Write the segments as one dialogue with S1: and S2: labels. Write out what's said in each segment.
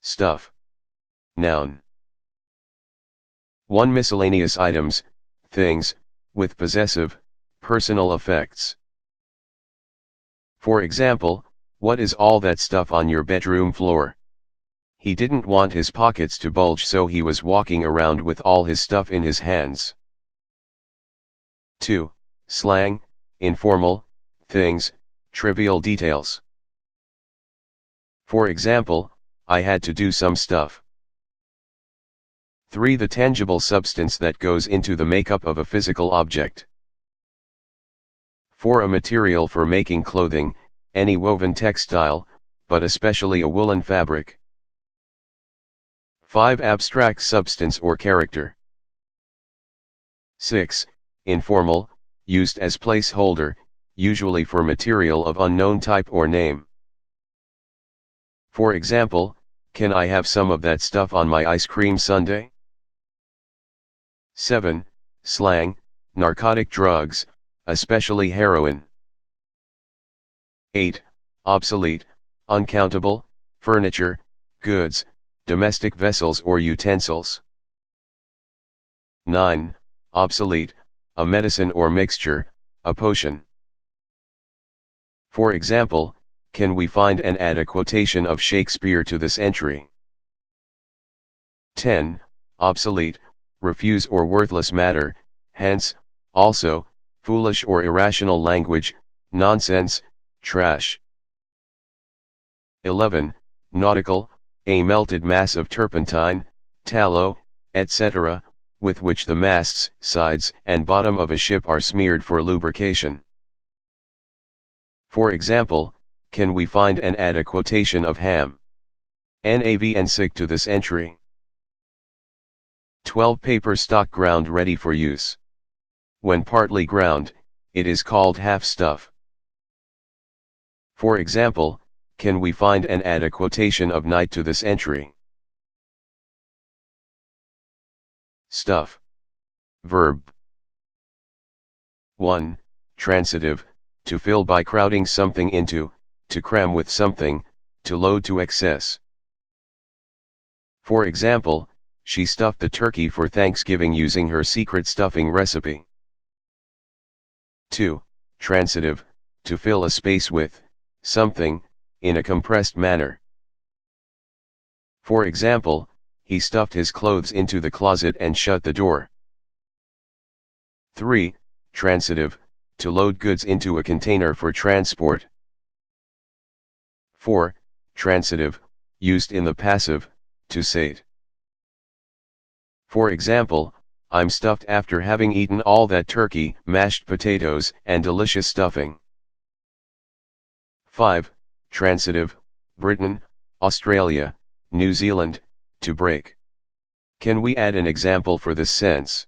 S1: Stuff. Noun. 1. Miscellaneous items, things, with possessive, personal effects. For example, what is all that stuff on your bedroom floor? He didn't want his pockets to bulge, so he was walking around with all his stuff in his hands. 2. Slang, informal, things, trivial details. For example, I had to do some stuff. 3. The tangible substance that goes into the makeup of a physical object. 4. A material for making clothing, any woven textile, but especially a woolen fabric. 5. Abstract substance or character. 6. Informal, used as placeholder, usually for material of unknown type or name. For example, can I have some of that stuff on my ice cream sundae? 7. Slang, narcotic drugs, especially heroin. 8. Obsolete, uncountable, furniture, goods, domestic vessels or utensils. 9. Obsolete, a medicine or mixture, a potion. For example, can we find and add a quotation of Shakespeare to this entry? 10. Obsolete, refuse or worthless matter, hence, also, foolish or irrational language, nonsense, trash. 11. Nautical, a melted mass of turpentine, tallow, etc., with which the masts, sides, and bottom of a ship are smeared for lubrication. For example, can we find and add a quotation of Ham, Nav and Sig to this entry? 12. Paper stock ground ready for use. When partly ground, it is called half stuff. For example, can we find and add a quotation of Night to this entry? Stuff. Verb. 1. Transitive, to fill by crowding something into, to cram with something, to load to excess. For example, she stuffed the turkey for Thanksgiving using her secret stuffing recipe. 2. Transitive, to fill a space with something, in a compressed manner. For example, he stuffed his clothes into the closet and shut the door. 3. Transitive, to load goods into a container for transport. 4. Transitive, used in the passive, to sate. For example, I'm stuffed after having eaten all that turkey, mashed potatoes, and delicious stuffing. 5. Transitive, Britain, Australia, New Zealand, to break. Can we add an example for this sense?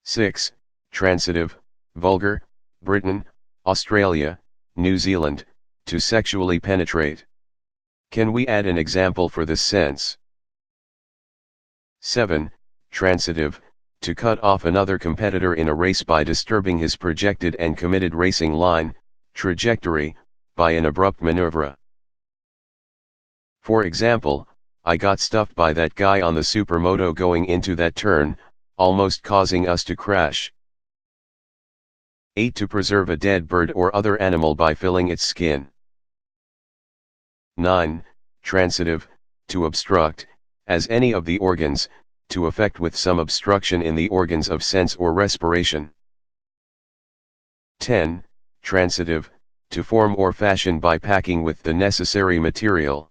S1: 6. Transitive, vulgar, Britain, Australia, New Zealand, to sexually penetrate. Can we add an example for this sense? 7. Transitive, to cut off another competitor in a race by disturbing his projected and committed racing line, trajectory, by an abrupt maneuver. For example, I got stuffed by that guy on the supermoto going into that turn, almost causing us to crash. 8. To preserve a dead bird or other animal by filling its skin. 9. Transitive, to obstruct, as any of the organs, to affect with some obstruction in the organs of sense or respiration. 10. Transitive, to form or fashion by packing with the necessary material.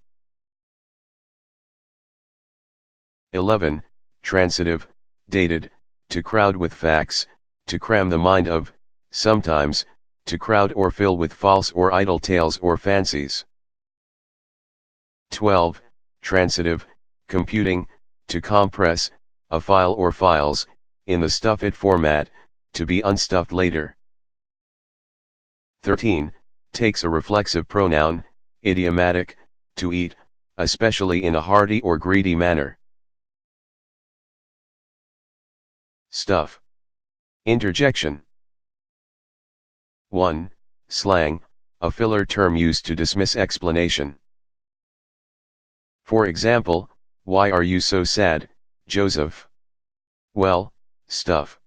S1: 11. Transitive, dated, to crowd with facts, to cram the mind of, sometimes, to crowd or fill with false or idle tales or fancies. 12. Transitive, computing, to compress, a file or files, in the stuff-it format, to be unstuffed later. 13. Takes a reflexive pronoun, idiomatic, to eat, especially in a hearty or greedy manner. Stuff. Interjection. 1. Slang, a filler term used to dismiss explanation. For example, why are you so sad, Joseph? Well, stuff.